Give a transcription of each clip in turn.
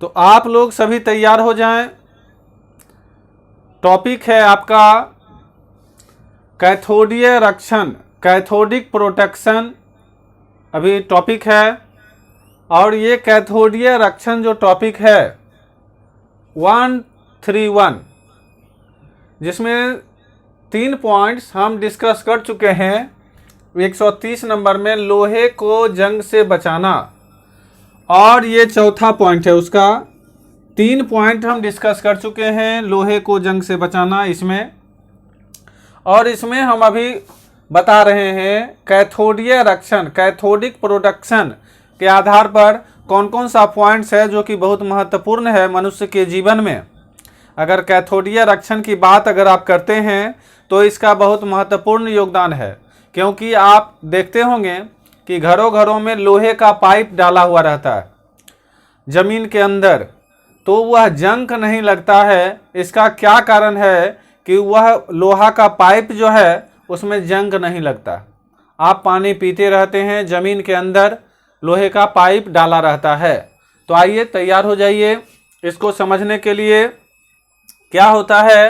तो आप लोग सभी तैयार हो जाएं। टॉपिक है आपका कैथोडीय रक्षण, कैथोडिक प्रोटेक्शन अभी टॉपिक है। और ये कैथोडीय रक्षण जो टॉपिक है 131, जिसमें 3 पॉइंट्स हम डिस्कस कर चुके हैं। 130 नंबर में लोहे को जंग से बचाना, और ये चौथा पॉइंट है उसका। 3 पॉइंट हम डिस्कस कर चुके हैं लोहे को जंग से बचाना इसमें। और इसमें हम अभी बता रहे हैं कैथोडीय रक्षण, कैथोडिक प्रोटेक्शन के आधार पर कौन कौन सा पॉइंट्स है जो कि बहुत महत्वपूर्ण है मनुष्य के जीवन में। अगर कैथोडीय रक्षण की बात अगर आप करते हैं तो इसका बहुत महत्वपूर्ण योगदान है, क्योंकि आप देखते होंगे कि घरों घरों में लोहे का पाइप डाला हुआ रहता है जमीन के अंदर, तो वह जंग नहीं लगता है। इसका क्या कारण है कि वह लोहा का पाइप जो है उसमें जंग नहीं लगता। आप पानी पीते रहते हैं, जमीन के अंदर लोहे का पाइप डाला रहता है। तो आइए तैयार हो जाइए। इसको समझने के लिए क्या होता है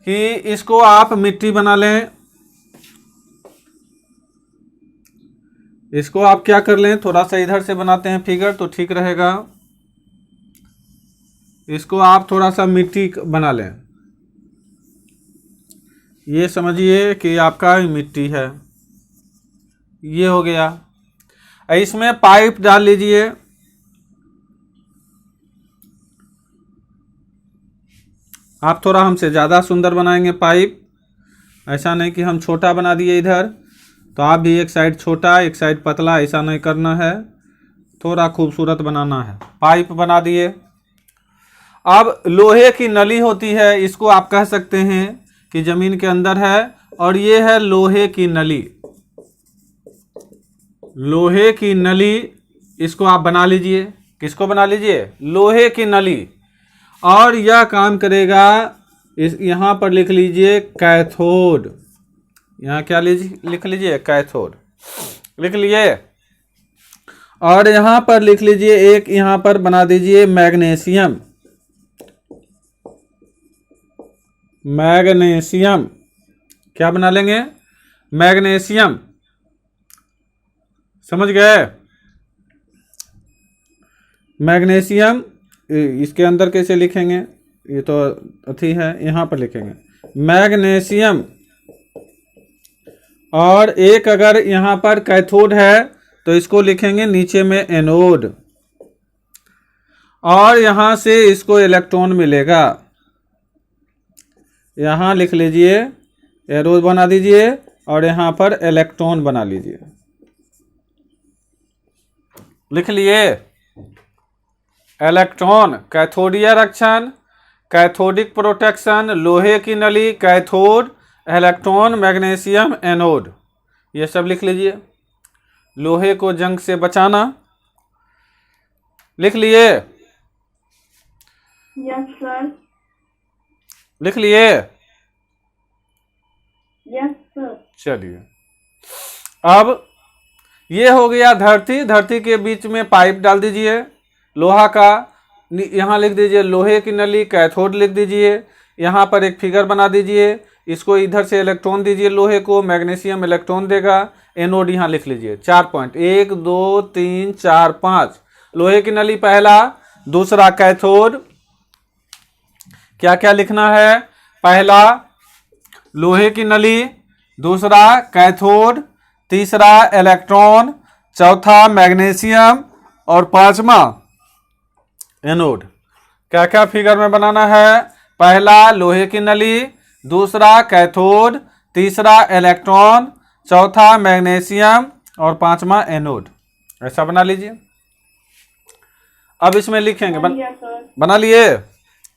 कि इसको आप मिट्टी बना लें। इसको आप क्या कर लें, थोड़ा सा इधर से बनाते हैं फिगर तो ठीक रहेगा। इसको आप थोड़ा सा मिट्टी बना लें। ये समझिए कि आपका मिट्टी है, ये हो गया। इसमें पाइप डाल लीजिए। आप थोड़ा हमसे ज़्यादा सुंदर बनाएंगे पाइप, ऐसा नहीं कि हम छोटा बना दिए इधर, तो आप भी एक साइड छोटा एक साइड पतला, ऐसा नहीं करना है, थोड़ा खूबसूरत बनाना है। पाइप बना दिए। अब लोहे की नली होती है, इसको आप कह सकते हैं कि जमीन के अंदर है, और ये है लोहे की नली। लोहे की नली इसको आप बना लीजिए। किसको बना लीजिए? लोहे की नली। और यह काम करेगा, इस यहाँ पर लिख लीजिए कैथोड। यहाँ क्या लिख लीजिए? कैथोड लिख लिए। और यहाँ पर लिख लीजिए, एक यहाँ पर बना दीजिए मैग्नीशियम। मैग्नीशियम क्या बना लेंगे? मैग्नीशियम। समझ गए? मैग्नीशियम इसके अंदर कैसे लिखेंगे? ये तो अथी है, यहाँ पर लिखेंगे मैग्नीशियम। और एक अगर यहाँ पर कैथोड है तो इसको लिखेंगे नीचे में एनोड। और यहाँ से इसको इलेक्ट्रॉन मिलेगा, यहाँ लिख लीजिए, एरो बना दीजिए, और यहाँ पर इलेक्ट्रॉन बना लीजिए। लिख लिए इलेक्ट्रॉन, कैथोडीय रक्षण, कैथोडिक प्रोटेक्शन, लोहे की नली, कैथोड, इलेक्ट्रॉन, मैग्नीशियम, एनोड, ये सब लिख लीजिए। लोहे को जंग से बचाना लिख लिए? Yes sir. लिख लिए? Yes sir. चलिए, अब ये हो गया धरती। धरती के बीच में पाइप डाल दीजिए लोहा का, यहाँ लिख दीजिए लोहे की नली, कैथोड लिख दीजिए। यहाँ पर एक फिगर बना दीजिए, इसको इधर से इलेक्ट्रॉन दीजिए लोहे को, मैग्नीशियम इलेक्ट्रॉन देगा। एनोड यहाँ लिख लीजिए। 4 पॉइंट, 1 2 3 4 5। लोहे की नली पहला, दूसरा कैथोड। क्या क्या लिखना है? पहला लोहे की नली, दूसरा कैथोड, तीसरा इलेक्ट्रॉन, चौथा मैग्नीशियम, और पांचवा एनोड। क्या क्या फिगर में बनाना है? पहला लोहे की नली, दूसरा कैथोड, तीसरा इलेक्ट्रॉन, चौथा मैग्नीशियम, और पांचवा एनोड। ऐसा बना लीजिए। अब इसमें लिखेंगे बना लिए?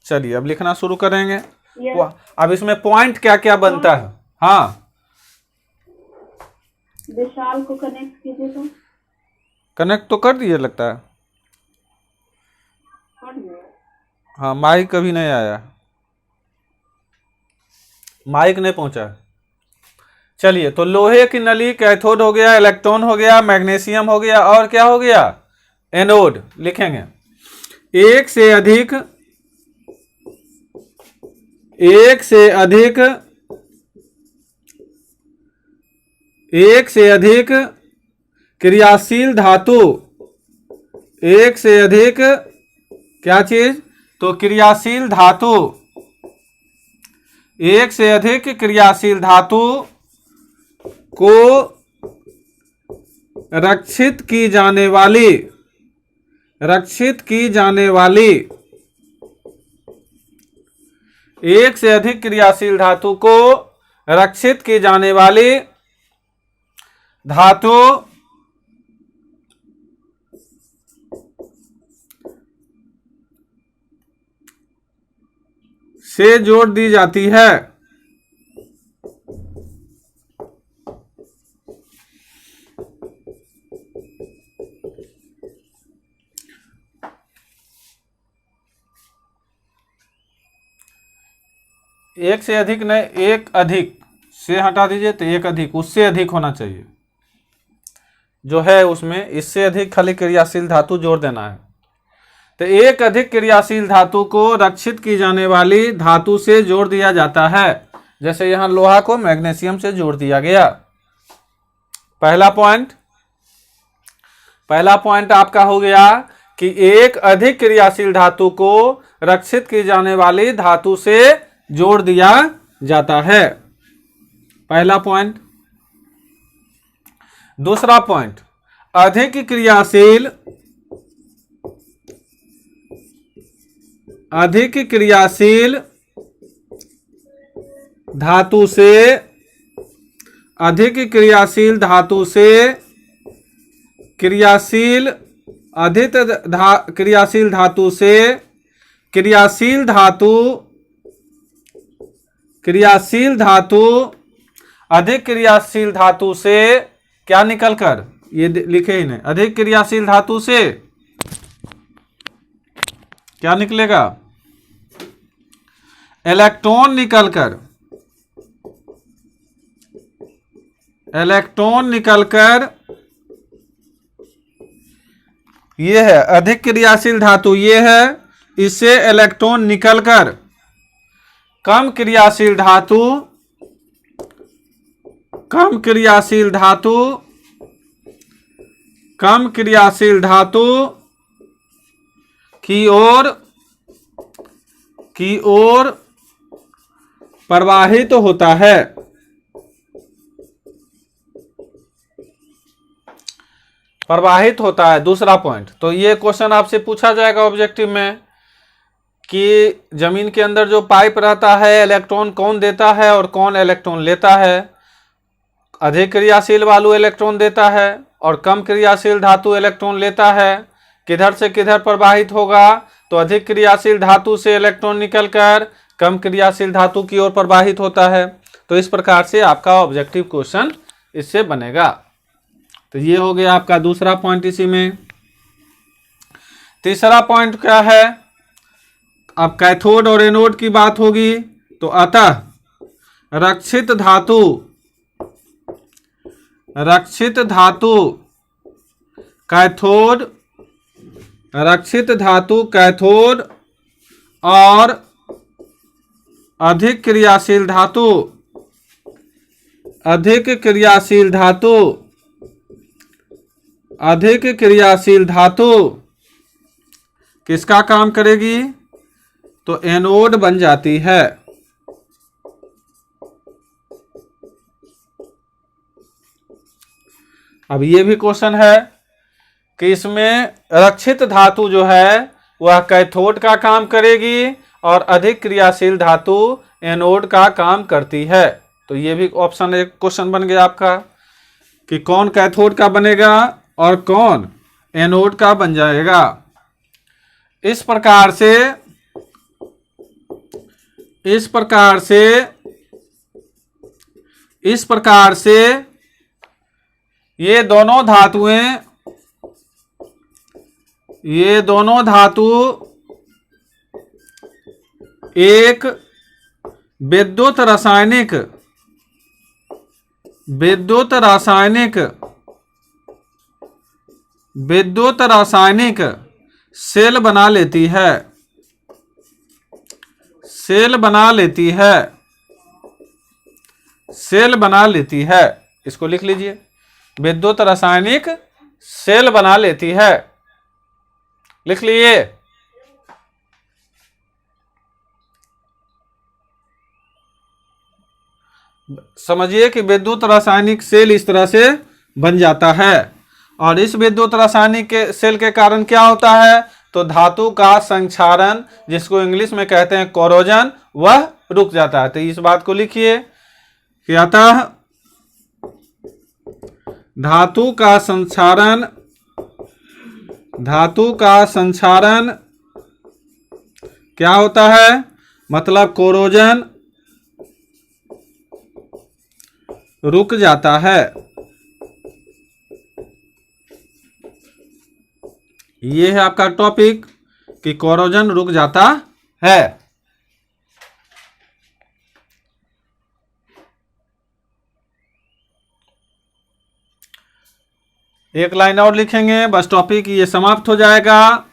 चलिए अब लिखना शुरू करेंगे। अब इसमें पॉइंट क्या क्या बनता है? हाँ, विशाल को कनेक्ट कीजिए। तो कनेक्ट तो कर दिए लगता है। हाँ, माइक अभी नहीं आया, माइक नहीं पहुंचा। चलिए, तो लोहे की नली, कैथोड हो गया, इलेक्ट्रॉन हो गया, मैग्नीशियम हो गया, और क्या हो गया? एनोड लिखेंगे। एक से अधिक क्रियाशील धातु, एक से अधिक क्या चीज, तो क्रियाशील धातु, एक से अधिक क्रियाशील धातु को रक्षित की जाने वाली एक से अधिक क्रियाशील धातु को रक्षित की जाने वाली धातु से जोड़ दी जाती है। एक से अधिक नहीं, एक अधिक से हटा दीजिए तो एक अधिक, उससे अधिक होना चाहिए जो है उसमें, इससे अधिक खाली क्रियाशील धातु जोड़ देना है। तो एक अधिक क्रियाशील धातु को रक्षित की जाने वाली धातु से जोड़ दिया जाता है। जैसे यहां लोहा को मैग्नीशियम से जोड़ दिया गया। पहला पॉइंट आपका हो गया कि एक अधिक क्रियाशील धातु को रक्षित की जाने वाली धातु से जोड़ दिया जाता है, पहला पॉइंट। दूसरा पॉइंट, अधिक क्रियाशील धातु से क्रियाशील धातु से क्या निकलकर, ये लिखे ही नहीं, अधिक क्रियाशील धातु से क्या निकलेगा, इलेक्ट्रॉन निकलकर ये है अधिक क्रियाशील धातु, ये है, इससे इलेक्ट्रॉन निकलकर कम क्रियाशील धातु की ओर प्रवाहित होता है। दूसरा पॉइंट, तो ये क्वेश्चन आपसे पूछा जाएगा ऑब्जेक्टिव में कि जमीन के अंदर जो पाइप रहता है, इलेक्ट्रॉन कौन देता है और कौन इलेक्ट्रॉन लेता है। अधिक क्रियाशील वालू इलेक्ट्रॉन देता है और कम क्रियाशील धातु इलेक्ट्रॉन लेता है। किधर से किधर प्रवाहित होगा, तो अधिक क्रियाशील धातु से इलेक्ट्रॉन निकलकर कम क्रियाशील धातु की ओर प्रवाहित होता है। तो इस प्रकार से आपका ऑब्जेक्टिव क्वेश्चन इससे बनेगा। तो ये हो गया आपका दूसरा पॉइंट इसी में। तीसरा पॉइंट क्या है, अब कैथोड और एनोड की बात होगी। तो अतः रक्षित धातु कैथोड और अधिक क्रियाशील धातु किसका काम करेगी, तो एनोड बन जाती है। अब ये भी क्वेश्चन है कि इसमें रक्षित धातु जो है वह कैथोड का काम करेगी और अधिक क्रियाशील धातु एनोड का काम करती है। तो ये भी ऑप्शन एक क्वेश्चन बन गया आपका कि कौन कैथोड का बनेगा और कौन एनोड का बन जाएगा। इस प्रकार से ये दोनों धातु एक विद्युत रासायनिक सेल बना लेती है, सेल बना लेती है, सेल बना लेती है। इसको लिख लीजिए, विद्युत रासायनिक सेल बना लेती है। लिख लिए। समझिए कि विद्युत रासायनिक सेल इस तरह से बन जाता है, और इस विद्युत रासायनिक के सेल के कारण क्या होता है, तो धातु का संक्षारण, जिसको इंग्लिश में कहते हैं कोरोजन, वह रुक जाता है। तो इस बात को लिखिए कि अतः धातु का संक्षारण, धातु का संक्षारण क्या होता है, मतलब कोरोजन रुक जाता है। ये है आपका टॉपिक कि कोरोजन रुक जाता है। एक लाइन और लिखेंगे, बस टॉपिक ये समाप्त हो जाएगा।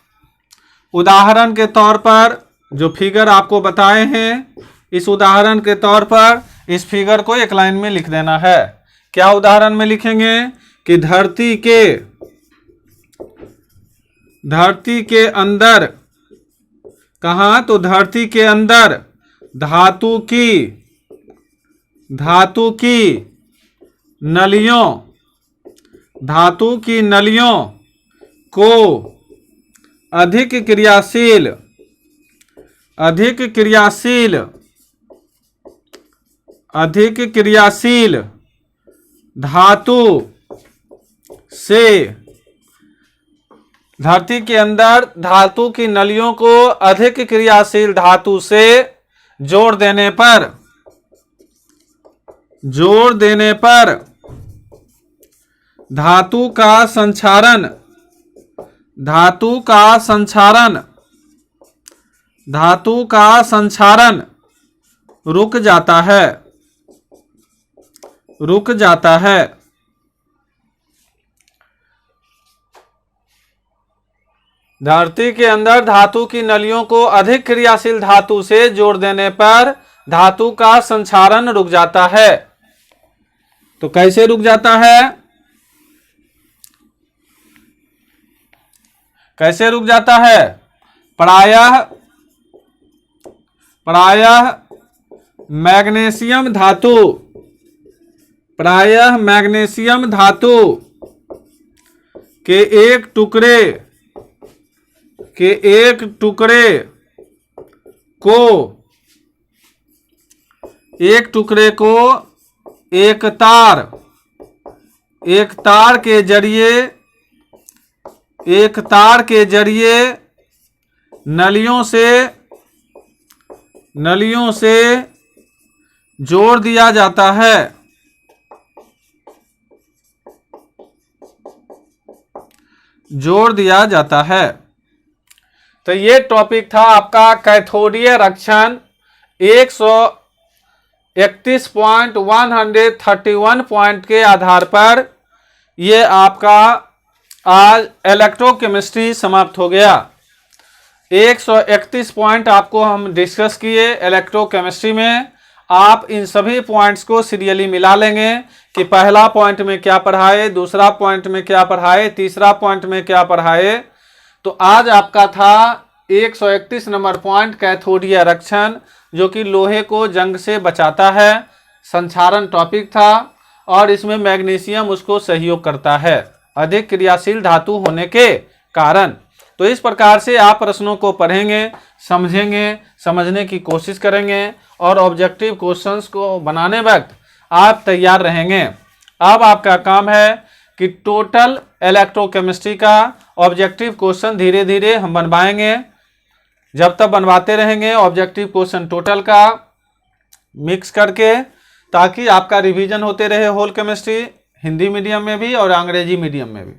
उदाहरण के तौर पर जो फिगर आपको बताए हैं, इस उदाहरण के तौर पर इस फिगर को एक लाइन में लिख देना है। क्या उदाहरण में लिखेंगे कि धरती के अंदर, कहाँ, तो धरती के अंदर धातु की नलियों को अधिक क्रियाशील धातु से, धरती के अंदर धातु की नलियों को अधिक क्रियाशील धातु से जोड़ देने पर धातु का संक्षारण रुक जाता है। धरती के अंदर धातु की नलियों को अधिक क्रियाशील धातु से जोड़ देने पर धातु का संक्षारण रुक जाता है। तो कैसे रुक जाता है, कैसे रुक जाता है, प्रायः मैग्नीशियम धातु के एक टुकड़े को एक तार के जरिए नलियों से जोड़ दिया जाता है। तो ये टॉपिक था आपका कैथोडीय रक्षण 131.131 पॉइंट के आधार पर। ये आपका आज इलेक्ट्रोकेमिस्ट्री समाप्त हो गया। 131 पॉइंट आपको हम डिस्कस किए इलेक्ट्रोकेमिस्ट्री में। आप इन सभी पॉइंट्स को सीरियली मिला लेंगे कि पहला पॉइंट में क्या पढ़ाए, दूसरा पॉइंट में क्या पढ़ाए, तीसरा पॉइंट में क्या पढ़ाए। तो आज आपका था 131 नंबर पॉइंट कैथोडीय रक्षण, जो कि लोहे को जंग से बचाता है, संक्षारण टॉपिक था, और इसमें मैग्नीशियम उसको सहयोग करता है अधिक क्रियाशील धातु होने के कारण। तो इस प्रकार से आप प्रश्नों को पढ़ेंगे, समझेंगे, समझने की कोशिश करेंगे, और ऑब्जेक्टिव क्वेश्चंस को बनाने वक्त आप तैयार रहेंगे। अब आपका काम है कि टोटल इलेक्ट्रोकेमिस्ट्री का ऑब्जेक्टिव क्वेश्चन धीरे धीरे हम बनवाएंगे। जब तक बनवाते रहेंगे ऑब्जेक्टिव क्वेश्चन टोटल का मिक्स करके, ताकि आपका रिवीजन होते रहे होल केमिस्ट्री, हिंदी मीडियम में भी और अंग्रेजी मीडियम में भी।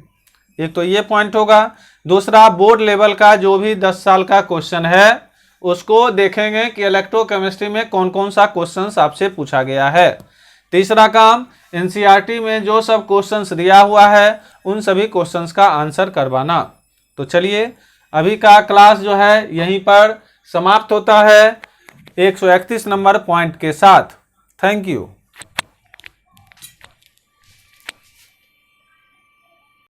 एक तो ये पॉइंट होगा। दूसरा, बोर्ड लेवल का जो भी 10 साल का क्वेश्चन है उसको देखेंगे कि इलेक्ट्रोकेमिस्ट्री में कौन कौन सा क्वेश्चंस आपसे पूछा गया है। तीसरा काम, एनसीईआरटी में जो सब क्वेश्चंस दिया हुआ है उन सभी क्वेश्चंस का आंसर करवाना। तो चलिए अभी का क्लास जो है यहीं पर समाप्त होता है 131 नंबर पॉइंट के साथ। Thank you.